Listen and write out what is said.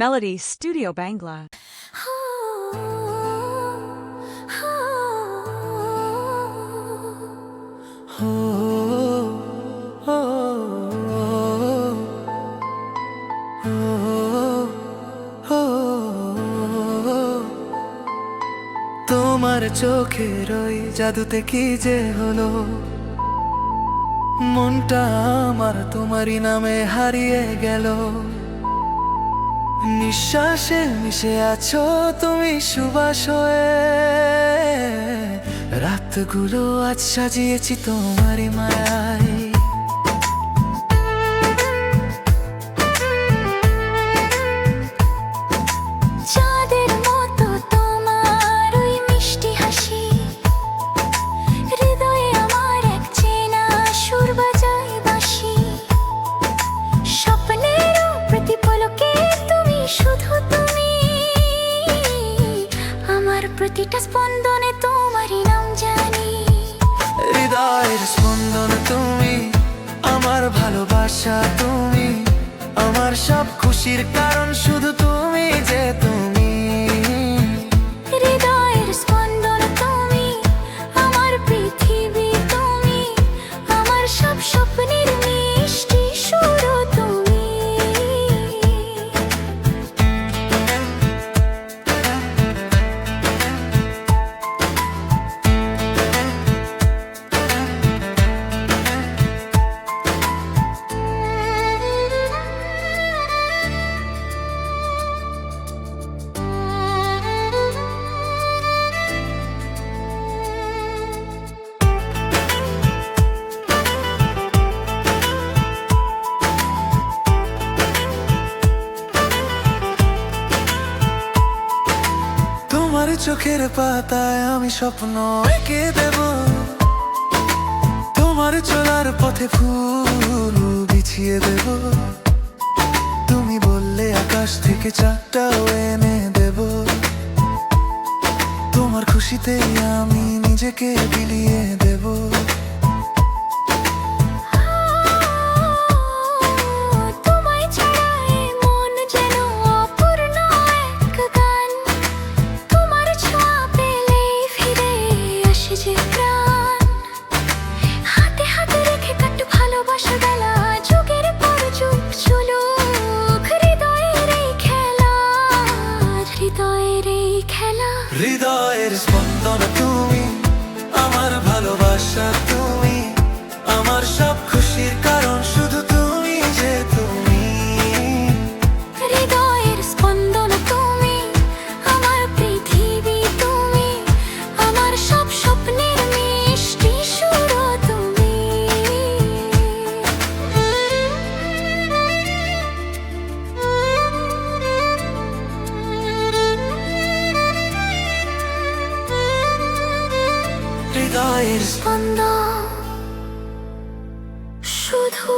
Melody Studio Bangla. তোমার চোখের ওই জাদুতে কি যে হলো, মনটা আমার তোমারই নামে হারিয়ে গেল। নিঃশ্বাসে মিশে আছো তুমি সুবাস হয়ে, রাতগুলো আজ সাজিয়েছি তোমারই মায়ায়। চাঁদের মতো তোমার ওই মিষ্টি হাসি, হৃদয়ে আমার এক চেনা সুর বাজায় বাঁশি। স্বপ্নের প্রতিপলকে তুমি, শুধু তুমি, আমার প্রতিটা স্পন্দনে তোমারই নাম জানি। হৃদয়ের স্পন্দন তুমি, আমার ভালোবাসা তুমি, আমার সব খুশির কারণ শুধু তুমি যে তুমি। হৃদয়ের স্পন্দন তুমি, আমার পৃথিবী তুমি, আমার সব স্বপ্নের মিষ্টি সুর তুমি। তোমার চোখের পাতায় আমি স্বপ্ন এঁকে দেব, তোমার চলার পথে ফুল বিছিয়ে দেব। তুমি বললে আকাশ থেকে চাঁদটাও এনে দেব, তোমার খুশিতেই আমি নিজেকে বিলিয়ে দেব। তোমায় ছাড়া এ মন যেন অপূর্ণ এক গান, তোমার ছোঁয়া পেলেই ফিরে আসে যে প্রাণ। হাতে হাতে রেখে কাটু ভালোবাসা বেলা, যুগের পর যুগ চলুক হৃদয়ের এই খেলা, হৃদয়ের এই খেলা। হৃদয়ের স্পন্দন তুমি, আমার ভালোবাসা তুমি, আমার সব খুশির কারণ শুধু তুমি যে তুমি। হৃদয়ের স্পন্দন তুমি, আমার পৃথিবী তুমি, আমার সব স্বপ্নের মিষ্টি সুর তুমি। হৃদয়ের স্পন্দন শুধু